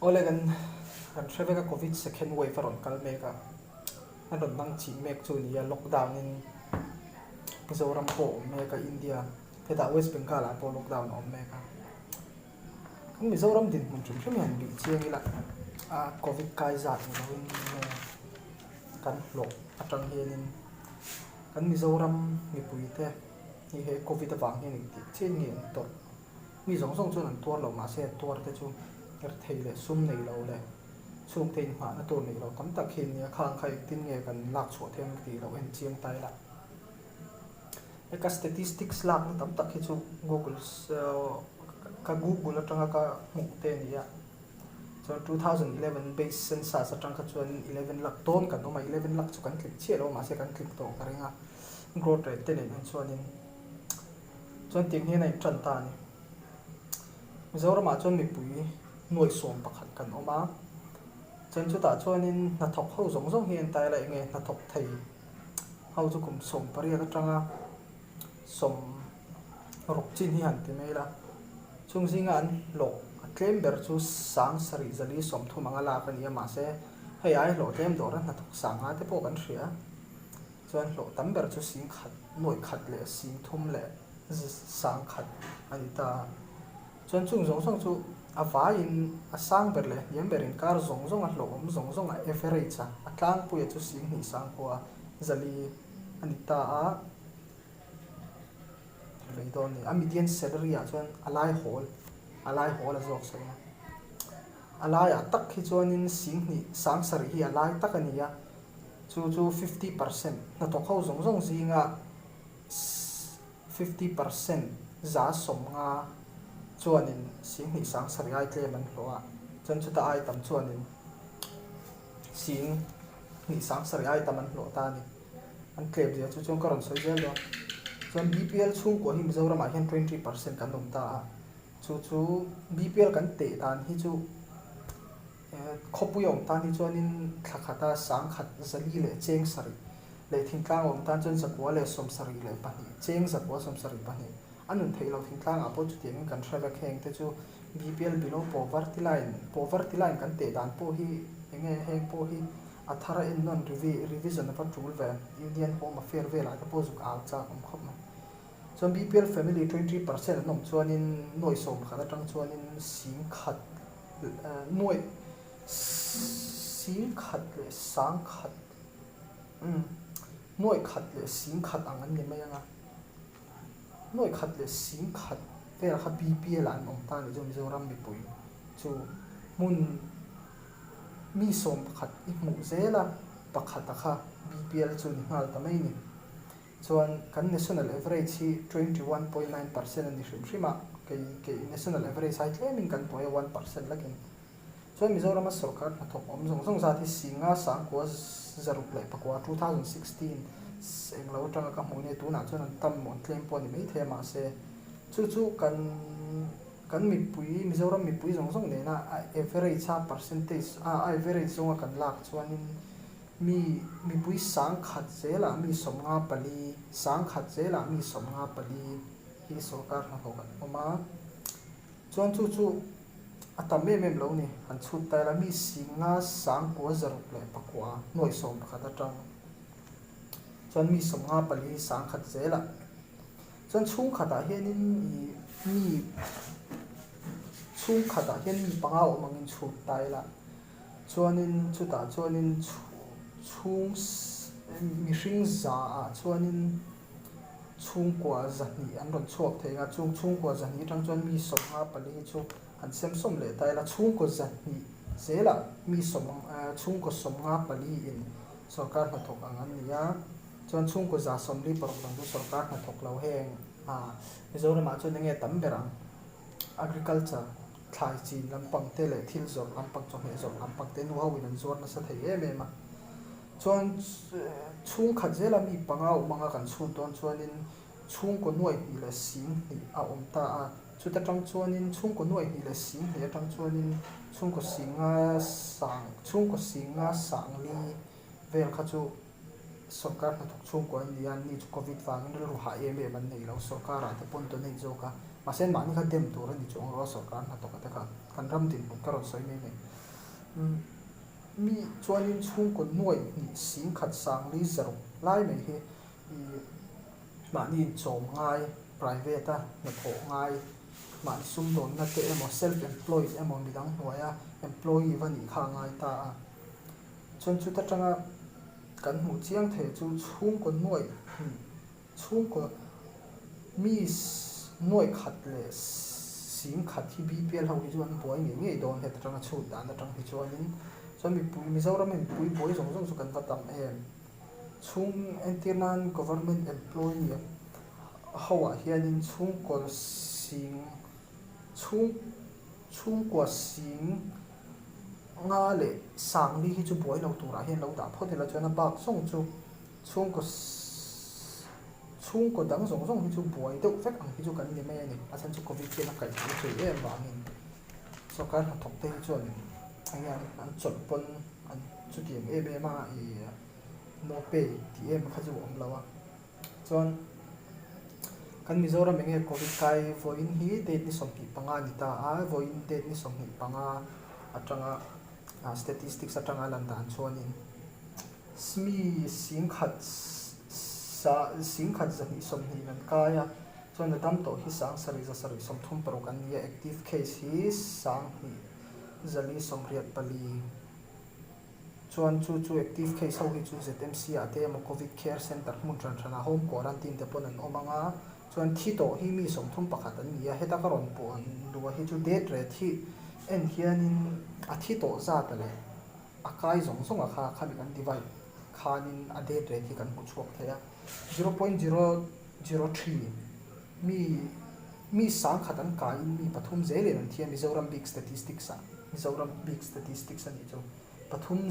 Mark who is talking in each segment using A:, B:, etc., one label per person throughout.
A: Ole kan trebe ka covid second wave ron kal meka an ron bang chi mek chu ni lockdown in Mizoram po meka India heta West Bengal a po lockdown om meka kan Mizoram din mun chum chum han bi chiang ila a covid kai zat ni win kan lo atang hianin kan Mizoram mi puite ni he covid awang hian ti chen nge tor mi zong zong chun an tuar lo ma se tuar te chu er theile sum nei lo le chung tein ma na tur nei lo tam tak hin ya khang khai tin nge kan lak chho them ti lo en chiang tai la eka statistics lak na tam tak hi chu google ka google atanga ka mu te ni ya so 2011 base census atanga chuan 11 lakh ton kan oma 11 lakh chu kan click che lo ma se kan click to ka ringa growth rate te nen chuanin chuan ting hi nei tran ta ni Mizoram a chuan mi pui nuai som pakhat kan oma chen chu ta chuanin na thok ho zong zong hian tai lai nge na thok thei ho chu kum som paria ka tanga som rok chin hi han ti mela chung zinga an lo claim ber chu sang sari zali som thu manga la kan ya ma se hei ai lo claim dor na thok sanga te po kan ria chuan lo tam ber chu sing khat noi khat le sing thum le sang khat ani ta chuan chung zong zong chu a vain a sang ber le yem berin kar zong zong a lo zong zong a average a tlang pu ya chu sing ni sang ko a zali ani ta a reidon ni a median salary a chuan alai hol a zok sai alai a tak hi chuanin sing ni sang sari hi alai tak ani ya chu 50% na to khau zong zong zinga 50% za som nga chuanin sing ni sang sari ai tle man hloa chan chu ta ai tam chuanin sing ni sang sari ai tam an hlo ta ni an klep dia chu chung karon soi zel lo chuan BPL chung ko hi Mizoram a hian 20% kan dom ta chu BPL kan te tan hi chu khopuyom tan hi chuanin thakhata sang khat zali le cheng sari le thingtlang om tan chun sakwa le som sari le pani cheng sakwa som sari pani anun theilo thingtlang apo chu tiang kan thraga kheng te chu BPL below poverty line kan te dan po hi enge heng po hi athara in non revision of rule ve Indian Home Affairs ve la po zu ka cha om khop ma so BPL family 20% nom chuanin noi som khata tang chuanin sing khat noi sing khat le sang khat noi khat le sing khat ang an ni mai anga noi khat le sing khat ve ra BPL an om ta ni jo Mizoram mi pui chu mun mi som pakhat I mu zela pakhat kha BPL chu ni ngal ta mai ni chuan kan national average hi 21.9% ani hrim ke national average sai claiming kan toy 1% lakin chuan Mizoram a sarkar na thok om zong zong za thi singa sang ko zarup le pakwa 2016 englo tanga ka hmone tu na chuan tam mon claim po ni mai the ma se chu kan mi pui Mizoram mi pui zong zong ne na average cha percentage average zong kan lak chuanin mi pui sang khat zela mi somnga pali sang khat zela mi somnga pali hi sarkar na hokan oma chuan chu atame mem lo ni an chut ta la mi singa sang ko zarup le pakwa noi som khata tang chuan mi somnga pali sang khat zela chuan chung khata hianin mi chung khata hian mi panga omangin chut tai la chuanin chuta chuanin chung mi hring za a chuanin chung kwa zani an ron chuak theinga chung kwa zani tang chuan mi somnga pali chu an sem som le tai la chung ko zani zela mi som chung ko somnga pali in sarkar na thok ang an nia chuan chung ko za som li parok dang du sarkar na thok lo heng Mizoram a chuan nge tam berang agriculture thlai chin lampang te le thil zor lampang chong he zor lampang te nu hawin an zor na sa thei em chuan chung khat zela mi panga umanga kan chhun ton chuanin chung ko nuai hi le sing hi a om ta a chuta tang chuanin chung ko nuai hi le sing hi tang chuanin chung ko singa sang li vel kha chu sarkar na thok chung ko an lian ni chu covid wangin ru ha em man nei lo sarkar a te pon to nei joka masen mani kha dem tur ani chung ro sarkar na to ka kan ram din bu karon soi me me mi chuanin chung kon nuai ni sing khat sang li zaro lai mai hi ma ni chom ngai private a na tho ngai ma sum don na te emo self employed emo midang hnuaia employee vani kha ngai ta a chon chu ta tanga kan mu chiang the chu chung kon nuai chung ko mi nuai khat le sing khat hi bpl ho hi chuan boi nge don he tanga chu dan na tang hi chuanin chuan mi pui mizoram in pui boi zong zong chu kan vatam em chung entirnan government employee hawa hianin chung kol sing chung kwa sing nga le sang li hi chu boi lo tura hian lo da photela chuan a bak song chu chung ko dang zong zong hi chu boi deuh vek ang hi chu kan ni mai ani a chan chu covid ke na kai chu em wangin so kan ha thok te hi chuan aya an chot pon an chu tiang e ma i no pay ti em kha chu om lawa chuan kan mizoram enge covid kai voin hi date ni sompi panga ni ta a voin date ni somni panga atanga statistics atanga lan dan chuanin smi sing khat zani somni nan kaya chuan na dam to hi sang sari som thum pro kan ni active case hi sang hi zali somriat pali chuan chu active case ho hi chu ZMC ate mo covid care center mun tran home quarantine te pon an omanga chuan thi to hi mi som thum pakhat an nia heta karon pon duwa hi chu date re thi en hianin a thi to za ta le akai zong a kha mi kan divide khanin a date re thi kan hu chuak thaya 0.003 mi sang khatan kai mi pathum zele nan thia Mizoram big statistics ani chu pathum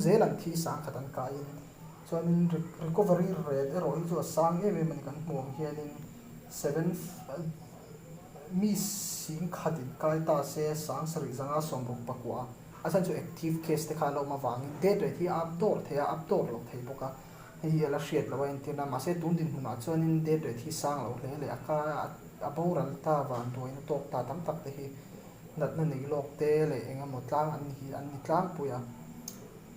A: zela thi sang khatan kai chuanin recovery rate ero hi chu sang em man kan hmuang hianin 7 mi sing khatin kai ta se sang sari zanga somruk pakwa asan chu active case te kha lo ma wangin date re thi update lo thei boka hi ala hriat lawa in tina ma se tun din huna chuanin date re thi sang lo le aka aboral ta van toin top ta tam tak te hi nat na nei lok te le enga motlang an ni tlang puya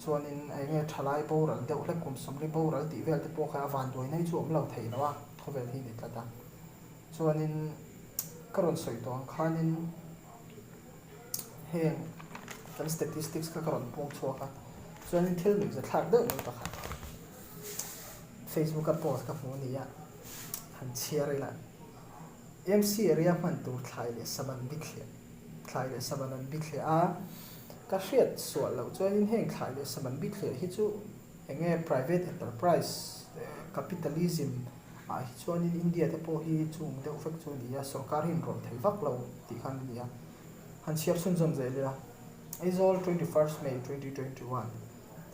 A: chuanin enge thalai boral deuh hle kum somri boral ti vel te po kha van doi nei chu om lo thei lawa khovel hi ni tlata chuanin karon soi to khanin heng kan statistics ka karon pung chuaka chuanin thil mi za thak deuh nei pakhat Facebook ka post ka hmu ni ya han chiari la MC area man tur thlai le saman bikhle a ka hriat sual lo chuanin heng thlai le saman bikhle hi chu enge private enterprise capitalism a hi chuanin India te po hi chung deuh vek chu ni ya sarkar hin ron thei vak lo ti khan ni ya han chiar sun zom zai le is all 21st May 2021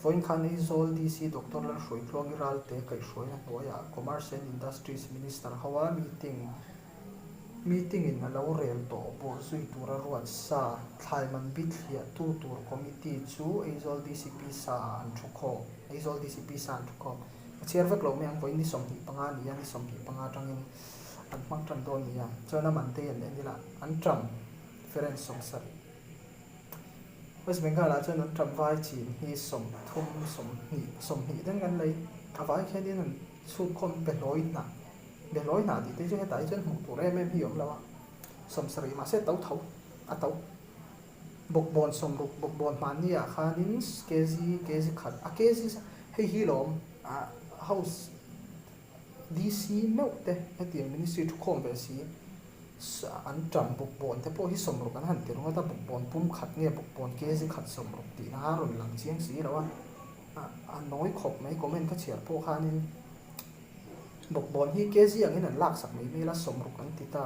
A: voin khan is all DC Dr. Lan Shroi Klongiral te kai shroi na noya Commerce and Industries Minister hawa meeting in alo rel to bo sui tura ruat sa thlai man bit hlia tu tur committee chu is all DCP sa an thukho chiar vek lo me ang voin ni som hi panga ni ya ni som hi panga tangin an mang tran do ni ya chona man te en ni la an tram feren som sar West Bengal a chuan an tramvai chin hi som ni dan kan lei avai khelin an chut khom beloi na ti te chu hetai chuan hmu tur em hi om lawa som sari ma se tau thau a tau bok bon som ruk bok bon man ni a khanin kezi khat a kezi hi lom a house DC no te ati ministry to khom be si an tram buk bon te po hi somruk an han ti runga ta buk bon pum khat nge buk bon ke ji khat somruk ti na ron lang chiang si lawa a noi khop mai comment ka chiar po khanin buk bon hi ke ji angin an lak sak mai me la somruk an ti ta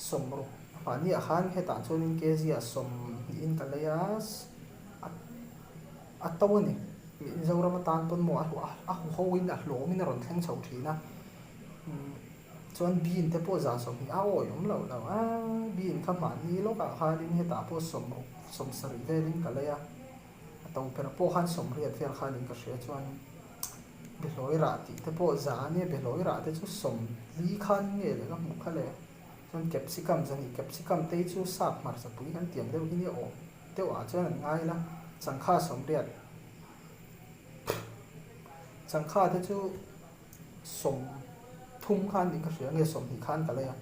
A: somruk ani a khan he ta chonin ke ji a som in ka layas a tawani mi zawrama tan pon mo a ho win a hlo min ron thleng chho thina chuan bin te po za som hi a oi om lo a bin kha ma ni lo ka khalin he ta po som sari velin ka leya atong per po khan som riat fel khalin ka hria chuan beloi ra ti te po za ne beloi ra te chu som li khan nge le ka mu kha le chuan capsicum zani capsicum te chu sak mar sa pui kan tiang deuh hi ni awm deuh ah chuan an ngai la changkha somriat changkha te chu som thum khan ding ka hria nge som hi khan ka leya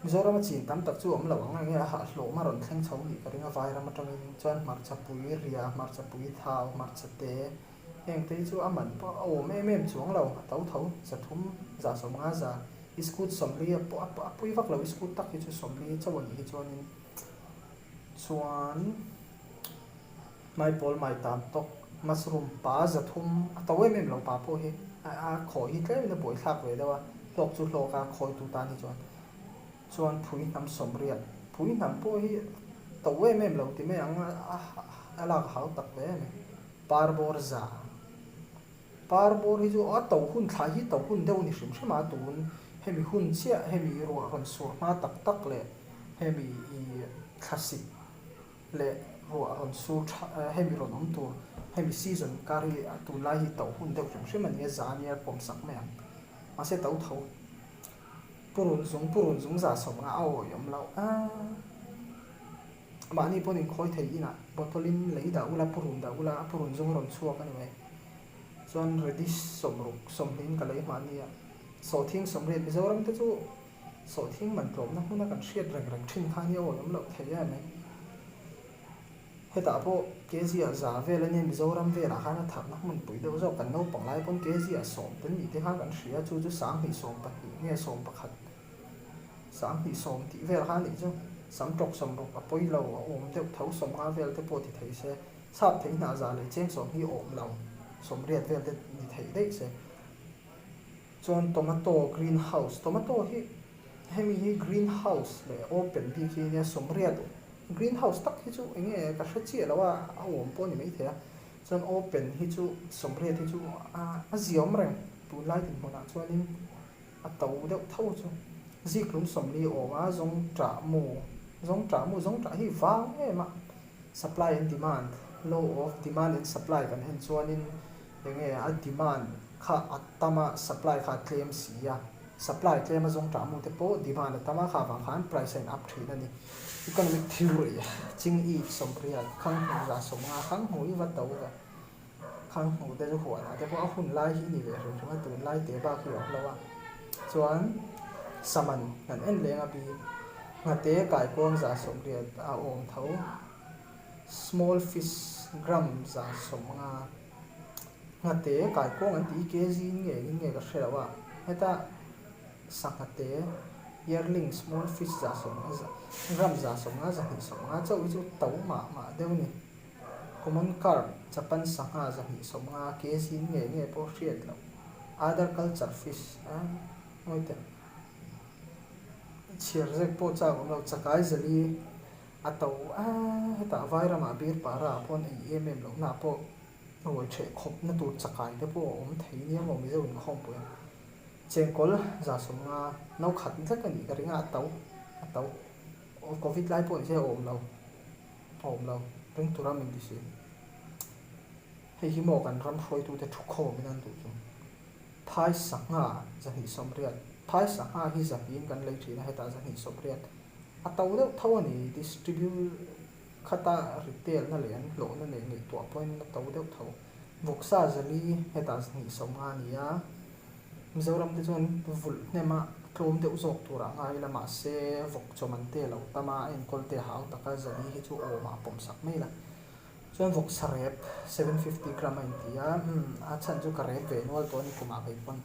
A: Mizoram chin tam tak chu om lo ang nge ha hlo ma ron thleng chho ni ka ringa vai ram atangin chuan marcha pui ria marcha pui thau marcha te heng te chu aman pa awm em em chuang lo tau tho sa thum za som nga za iskut somli a pui vak lo iskut tak hi chu somli chawani hi chuan mai pol mai tam tok mushroom pa za thum taw em em lo pa po hi a khoi hi tlem na boi thak ve dawa tlok chu tlok a khoi tu ta ni chuan phui nam somriat phui nam po hi taw em em lo ti me ang ala hau tak ve me parbor za parbor hi chu a taw hun thla hi taw hun deuh ni hrim hrim a tun hemi hun chia hemi ro ron sur ma tak tak le hemi classic le ro ron sur hemi ron om tur hemi season kari tu lai hi taw hun deuh hrim hrim ani za ni pom sak me ma se taw tho purun zung za som nga aw yom lo ma ni ponin khoi thei ina botolin lei da ula purun zung ron chuak ani mai chuan redish som hin ka lei ma ni so thing som red Mizoram te chu so thing man tlom na huna kan hriat reng thin kha ni aw yom lo thei ya mai heta po kezi a za vel ani Mizoram vela khana thak na mun pui deuh zo kan no panglai pon kezi a som ten ni te ha kan hria chu sang hi som pa hi nge som pakhat sang hi som ti vel kha ni chu sam tok som ro a poi lo a om deuh thau som nga vel te po ti thei se sap thei na za le cheng som hi om lo som riat vel te ni thei dei se chuan tomato hi hemi hi greenhouse le open bi ki ne som riat greenhouse tak hi chu enge ka hre chi lawa a om po ni mai thea chuan open hi chu som riat hi chu a ziom reng tu lai tin hona chuanin a taw deuh thau chu ziklum som li oma zong tra hi wang ema supply and demand law of demand and supply kan hen chuanin enge a demand kha atama supply kha claim sia supply claim zong tra mu te po demand atama kha wang khan price and up thin ani economic theory ching i som riat khang za som nga khang hui wa taw ga khang hu te ju huwa te po a hun lai hi ni ve ru ma tu lai te ba khi ok lawa chuan saman kan en lenga bi ngate kai pom za som riat a om tho small fish gram za som nga ngate kai pom an ti kg nge ka hrewa heta sakate yearling small fish za som gram za som nga za hi som nga chau chu taw ma deu ni common carp japan sanga za hi som nga kg nge po hriat lo other culture fish moite chiar zek po cha ngom lo chakai zali ataw heta vaira ma bir para pon em lo na po oi the khop na tur chakai te po om thei ni mo mi zeun khom po chengkol za som nga nau khat thak ani ka ringa ataw covid lai po je om lo ring turam in disi hei hi mo kan ram hroi tu te thu kho minan tu chu thai sanga za hi som riat thai sanga hi za pin kan lei thina heta za hi som riat ataw deuh tho ani distribute khata retail na len lo na nei ngai to point na taw deuh tho voksa zali heta za hi som nga nia Mizoram te chuan vul nema klom deuh zok tura ngai lama se vok choman te lo tama en kol te hau taka zali hi chu oma pom sak mai la chuan vok sarep 750 gram in tia a chan chu ka re ve nol to ni kuma ve pon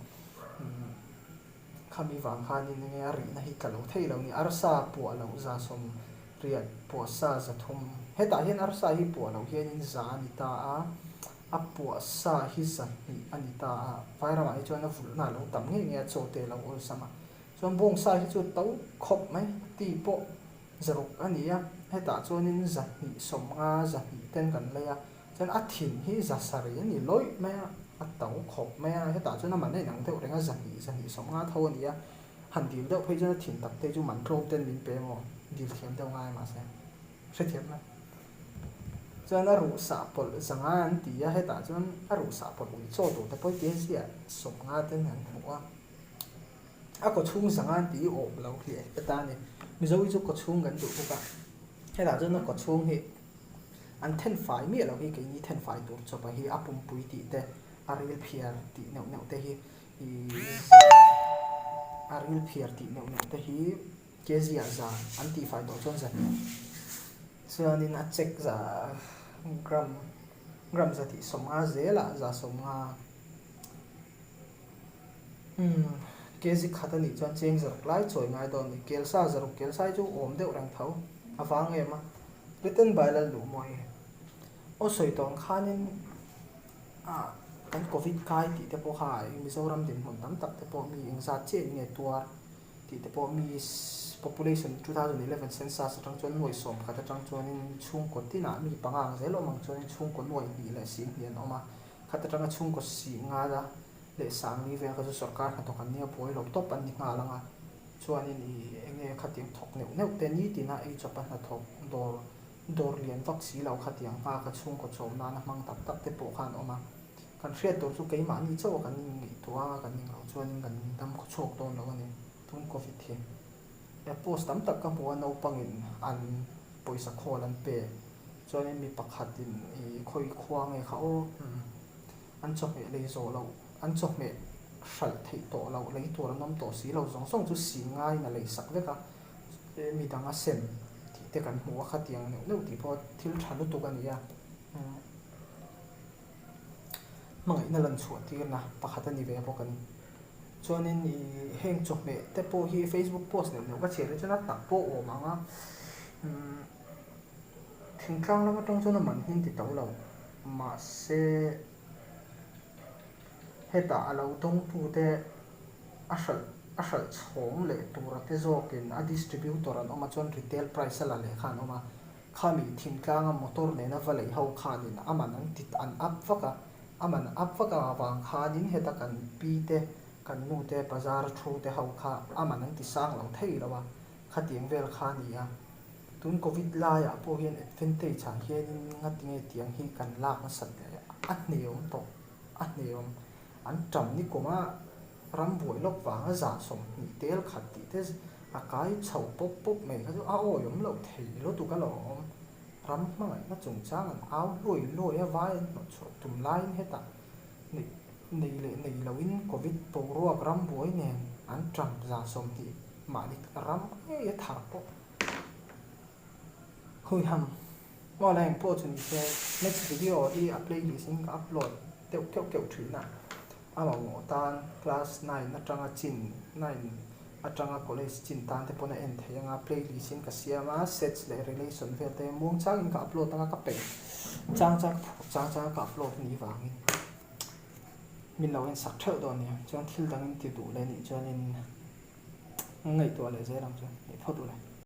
A: khami wang khan ni nge ari na hi kalo thei lo ni arsa pu lo za som riat pu sa za thum heta hian arsa hi pu lo hian in za ni ta a pu sa hi za hi ani ta vaira mai chuan a vul na lo tam nge chote lo ol sama chuan bong sa hi chu tau khop mai ti po zaruk ania heta chuan in za hi som nga za hi ten kan leya chuan a thin hi za sari ani loi mai a taw khop mai heta chuan man nei nang deuh renga za hi som nga tho ania han dil deuh phei chuan thin tak te chu man klom ten min pe mo dil thiam deuh ngai ma se hre thiam na chuan a ru sa pol zanga an tia heta chuan a ru sa pol ui chaw tu te poi te zia som nga ten han hua a ko chung sangan ti o lo khi ta ni mi zo ju ko chung gan du ka he da jon ko chung hi an ten fai mi lo hi ke ni ten fai tur cho pa hi apum pui ti te aril phiar ti neu neu te hi aril phiar ti neu neu te hi kezia za anti fai do chon za chuanin a check za gram za ti somnga zela za somnga kezi khatani chuan cheng zaruk lai choi ngai don ni kelsa zaruk kelsai chu om deuh rang tho awang ema written bailal lu moi o soi tong khanin kan covid kai ti te po hai mizoram din hon tam tak te po mi engza chen nge tua ti te po mi population 2011 census atang chuan noi som khata tang chuan in chung ko tina mi pangang zelo mang chuan chung ko noi ni la si hian oma khata tang chung ko si nga da le sang ni ve ka chu sarkar ha to kan nia poi lo top an ni nga langa chuan in i enge khatim thok neu neu te ni tina ei chapa na thok dor lian vak si lo khatiang pa ka chung ko chom na na mang tak tak te po khan oma kan hriat to chu kei ma ni chaw kan ni tuwa kan ni lo chuan kan dam ko chok ton lo ni tun covid the ya post tam tak ka mo no pangin an poisa khol an pe chuan mi pakhatin i khoi khuang e kha o an chok me le zo lo an chok me hral thei to lo lei tur nom to si lo zong song chu si ngai na lei sak veka mi danga sem ti te kan hmu kha tiang neu ti pho thil thanu tu kan ya mangai na lan chuat ti na pakhat ani ve po kan chuanin i heng chok me te po hi Facebook post neu ka chere chana tak po o manga thingtlang lama tong chona man hin ti to lo ma se heta alo tong pu te asal chom le tura te zokin a distributor an oma chon retail price ala le khan oma khami thingtlang motor le na vale ho khanin aman an tit an up vaka aman up vaka wang khanin heta kan pi te kan nu te bazar thu te ho kha aman an ti sang lo thei lawa khatiang vel khania tun covid la ya po hian advantage cha hian ngatinge tiang hi kan la ma sat le a neom to a neom an tam ni koma ram boi lok wanga za som ni tel khat ti te a kai chho pop pop mai ka a o yom lo thei lo tu ka lo ram mangai na chung chang an aw loi a vai no chu tum line heta nei lawin covid po ro ram boi nen an tam za som ti ma ni ram e thar po hui ham mo lang po chun se next video hi a playlist in upload keu thri na ama ngo tan class 9 atanga chin 9 atanga college chin tan te pona en thayanga playlist in ka siama sets le relation ve te mong chang in ka upload tanga ka pe chang ka upload ni wangin min lo en sak theu don ni chang thil dang in ti du le ni chuan in ngai to le je ram chu ni photo le